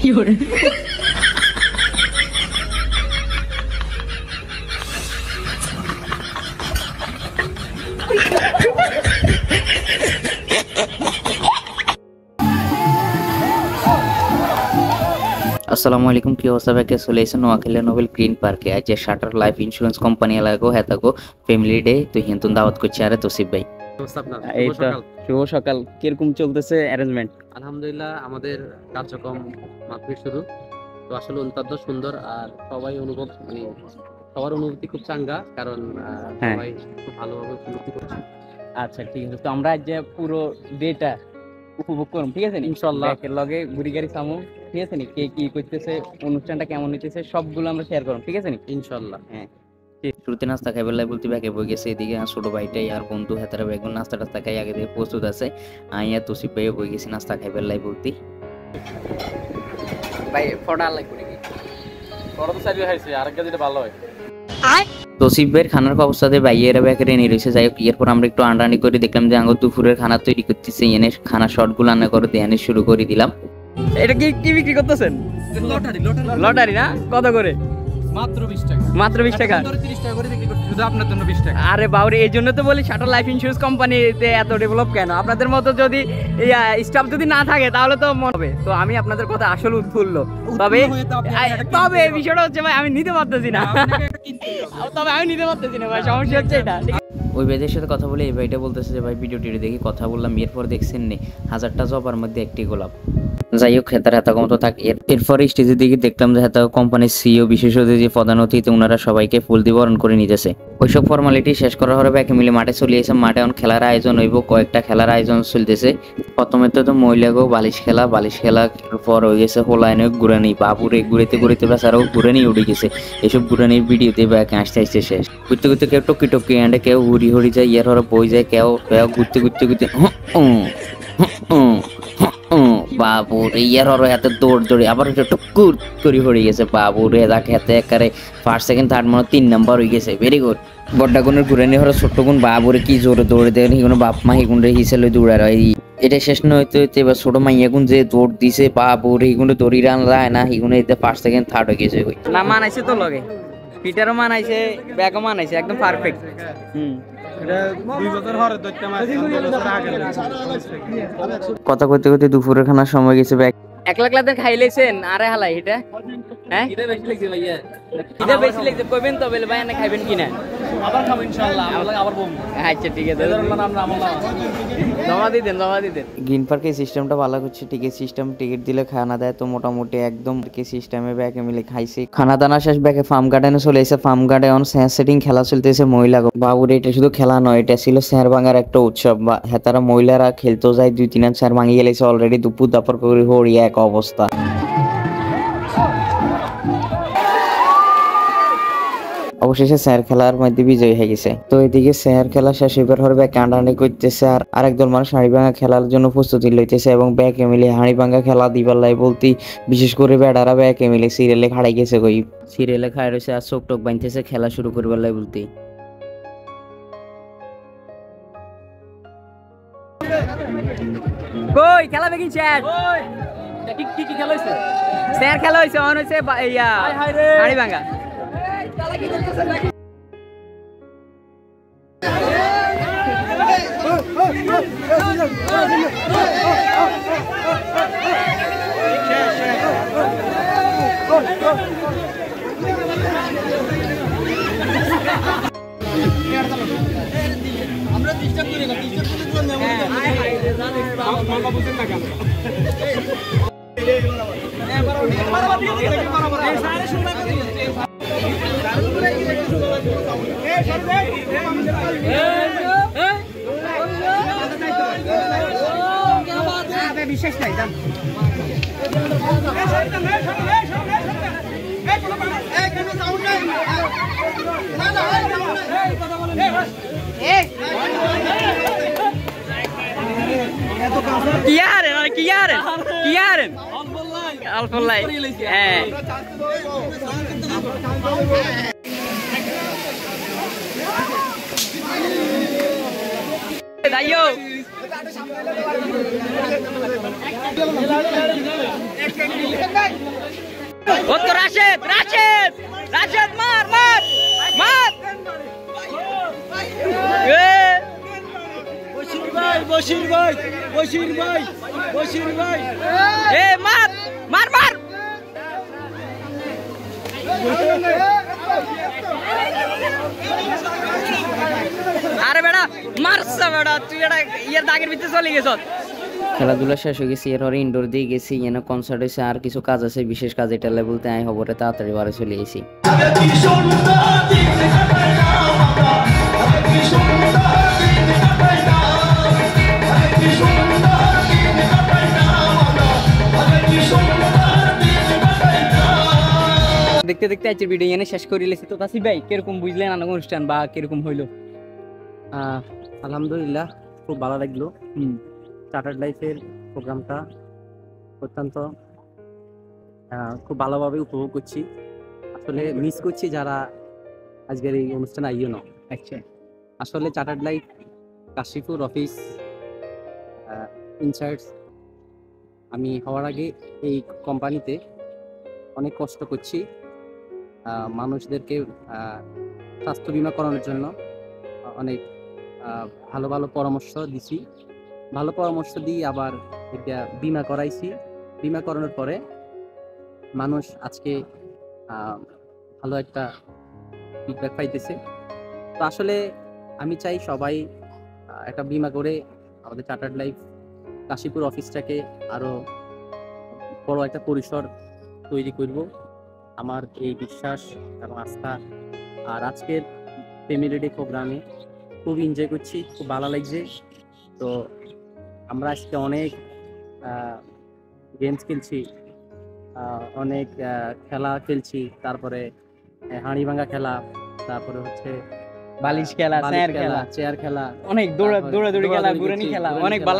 আসসালামু আলাইকুম কি অবস্থা ভাই চলে এসেছে নোয়াখালী নোবেল গ্রিন পার্কে আজ শাটার লাইফ ইন্স্যুরেন্স কোম্পানি লাগো হেতাগো ফ্যামিলি ডে তো হিন্দুন দাওয়াত করছি আরে তোসিফ ভাই এই তো শুভ সকাল কিরকম চলতেছে অ্যারেঞ্জমেন্ট? আলহামদুলিল্লাহ আমাদের কার্যক্রম মাত্র শুরু, তো আসলে অত্যন্ত সুন্দর আর সবাই সবার অনুভূতি খুব চাঙ্গা, কারণ সবাই খুব ভালোভাবে উপলব্ধি করছে। আচ্ছা ঠিক আছে, তো আমরা আজ পুরো ডেটা উপভোগ করুন, ঠিক আছে ইনশাআল্লাহ। এর লগে ঘুরি গাড়ি সামু, ঠিক আছে নি, কে কি করতেছে, অনুষ্ঠানটা কেমন হইতেছে সবগুলো আমরা শেয়ার করুন, ঠিক আছে নি ইনশাআল্লাহ। হ্যাঁ শুরুতে নাস্তা খাইবার লাই বলতে ব্যাগে বই গেছে, এদিকে ছোট ভাইটাই আর বন্ধু হেতারা বেগুন নাস্তা টাস্তা খাই আগে থেকে প্রস্তুত আছে। আইয়া তোসিফ ভাইও বই গেছি নাস্তা খাইবার লাই বলতে ভাই ফটা লাগবে নাকি? ফটো তো সাইডে হইছে, আরেকটা যেটা ভালো হয়। তোসিফ ভাইয়ের খানার অবস্থাতে বাইয়েরা ব্যাকেরে নিয়ে রয়েছে। যাই হোক এরপর আমরা একটু আন্ডানি করে দেখলাম যে আঙ্গুর দুপুরের খানা তৈরি করতেছে, এনে খানা শর্টগুলো রান্না করে দেয়ানে শুরু করে দিলাম। এটা কি কি বিক্রি করতেছেন? লটারি না? কত করে? মাত্র 20 টাকা। মাত্র 20 টাকা? 30 টাকা করে বিক্রি করতে, শুধু আপনার জন্য 20 টাকা। আরে বাউরে, এই জন্য তো বলি শাটার লাইফ ইন্স্যুরেন্স কোম্পানিতে এত ডেভেলপ কেন? আপনাদের মতো যদি স্টাফ যদি না থাকে তাহলে তো মনে হবে। তো আমি আপনাদের কথা আসলে উৎফুল্ল, তবে বিষয়টা হচ্ছে ভাই আমি নিতে পারতেছি না, তবে আমি নিতে পারতেছি না ভাই, সমস্যা হচ্ছে এটা। ওই ভাইদের সাথে কথা বলে এই ভাইটা বলতেছে যে ভাই ভিডিওটি দেখি কথা বললাম, এরপর দেখছেন নি 1000টা জবার মধ্যে একটি গোলাপ। যাই হোক হেতার হেতা মতো থাক। এরপরে স্টেজের দিকে দেখলাম যে হেতা কোম্পানির সিইও বিশেষ অতিথি প্রধান অতিথি ওনারা সবাইকে ফুল দিয়ে বরণ করে নিতেছে। ওইসব ফর্মালিটি শেষ করার পরে ব্যাকে মিলে মাঠে চলে এসে মাঠে এখন খেলার আয়োজন হইব, কয়েকটা খেলার আয়োজন চলতেছে। প্রথমে তো মহিলাগো বালিশ খেলার পর হয়ে গেছে হোলাইনে ঘুরানি, বাবুরে ঘুরেতে বেচারাও ঘুরানি উঠে গেছে। এসব ঘুরানির ভিডিওতে ব্যাকে আসতে শেষ ঘুরতে ঘুরতে কেউ টকি আন্ডে, কেউ হুড়ি যায়, ইয়ার হরে বই যায়, কেউ ঘুরতে বাবুরে ইয়ার হরে হাতে দৌড়ে আবার টুকুর করে হয়ে গেছে। বাবুরে তাকে হাতে একারে ফার্স্ট সেকেন্ড থার্ড মনে 3 নাম্বার হয়ে গেছে, ভেরি গুড। বড্ডা গুণের ঘুরানি হরে ছোট্ট গুণ বাবুরে কি জোরে দৌড়ে দেন, হিগুলো বাপ মা হিগুণে হিসেলে দৌড়ার হয়। এটা শেষ না হইতে এবার ছোট মাইয়া গুণ যে দৌড় দিছে বাবুরে হিগুণে দৌড়ি রান যায় না, হিগুণে এতে ফার্স্ট সেকেন্ড থার্ড হয়ে গেছে। না মানাইছে তো লগে, পিটারও মানাইছে, ব্যাগও মানাইছে, একদম পারফেক্ট। কথা কইতে কইতে দুপুরের খানার সময় গেছে। একলা একলাদের খাইলেছেন আরে হালাই এটা? হ্যাঁ এটা বেশি লাগছে ভাইয়া, এটা বেশি লাগছে, কইবেন তো বলে ভাই না খাইবেন কিনা? আবার খাবো ইনশাআল্লাহ, আবার বলবো। আচ্ছা ঠিক আছে, জমা দিতেন। গ্রিন পার্কের সিস্টেমটা ভালো করছে, টিকিট সিস্টেম, টিকিট দিলে খানা দেয়, তো মোটামুটি একদম কি সিস্টেমে ব্যাকে মিলে খাইছি। খানা দানা শেষ ব্যাকে ফার্ম গার্ডেনে চলে এসে, ফার্ম গার্ডেন সেটিং খেলা চলতেছে মহিলা বাবুরে। এটা শুধু খেলা নয়, এটা ছিল স্যার ভাঙার একটা উৎসব। হেতারা মহিলারা খেলতেও যায়, 2-3 স্যার ভাঙিয়ে গেলেছে অলরেডি, দুপুর দাপর করে হরিয়া এক অবস্থা। অবশেষে স্যার খেলার মধ্যে বিজয়ী হয়ে গেছে। তো এদিকে স্যার খেলা শেষ হইবার হরে ব্যাক কান্ডানি করতেছে, আর আরেকদল মানুষ হাঁড়ি ভাঙা খেলার জন্য প্রস্তুতি লইতেছে, এবং ব্যাকে মিলে হাঁড়ি ভাঙা খেলা দিবার লাই বলতে বিশেষ করে বেড়ারা ব্যাকে মিলে সিরিয়ালে খাড়াই গেছে, কই সিরিয়ালে খাই রয়েছে আর চোখ টোক বাঁধতেছে খেলা শুরু করবার লাই বলতে। কই খেলা বেগিন শেষ? কি খেলা হইছে? স্যার খেলা হইছে, অন হইছে ইয়া হাঁড়ি ভাঙা। আমরা ডিস্টার্ব করি না, ডিস্টার্ব করতে বিশেষ নাই দাম কিয়ারেন আলফলাই হ্যাঁ যাইও ও তো রাশেদ রাশেদ রাশেদ মার মার মার বশির ভাই বশির ভাই বশির ভাই বশির ভাই এ মার মার মার আরে বেটা মারছে বেটা তুই এটা ইয়ার দাগের ভিতরে চলে গেছ খেলাধুলা শেষ হয়ে গেছে, এরপরে ইনডোর দিয়ে গেছি, এনে কনসার্ট হয়েছে, আর কিছু কাজ আছে, বিশেষ কাজ এটা বলতে আমি খবরে তাড়াতাড়ি বাড়ি চলে গেছি। দেখতে দেখতে আজকের ভিডিও এনে শেষ করে লেছি। তো তাসিফ ভাই কিরকম বুঝলেন আনন্দ অনুষ্ঠান বা কিরকম হইলো? আলহামদুলিল্লাহ খুব ভালো লাগলো। চার্টার্ড লাইফের প্রোগ্রামটা অত্যন্ত খুব ভালোভাবে উপভোগ করছি। আসলে মিস করছি যারা আজকের এই অনুষ্ঠানে আইও না। আচ্ছা আসলে chartered life Kashipur office in charge আমি হওয়ার আগে এই কোম্পানিতে অনেক কষ্ট করছি মানুষদেরকে স্বাস্থ্য বীমা করানোর জন্য। অনেক ভালো ভালো পরামর্শ দিছি, ভালো পরামর্শ দিয়ে আবার এটা বীমা করাইছি। বীমা করানোর পরে মানুষ আজকে ভালো একটা ফিডব্যাক পাইতেছে। তো আসলে আমি চাই সবাই একটা বীমা করে আমাদের চার্টার্ড লাইফ কাশীপুর অফিসটাকে আরও বড় একটা পরিসর তৈরি করব, আমার এই বিশ্বাস এবং আস্থা। আর আজকের ফ্যামিলি ডে প্রোগ্রামে খুব এনজয় করছি, খুব ভালো লাগছে। তো আমরা আজকে অনেক গেমস খেলছি, অনেক খেলা খেলছি, তারপরে হাঁড়ি ভাঙা খেলা, তারপরে হচ্ছে বালিশ খেলা, চেয়ার খেলা, চেয়ার খেলা, অনেক দৌড়াদৌড়ি খেলা, ঘুরানি খেলা, অনেক ভালো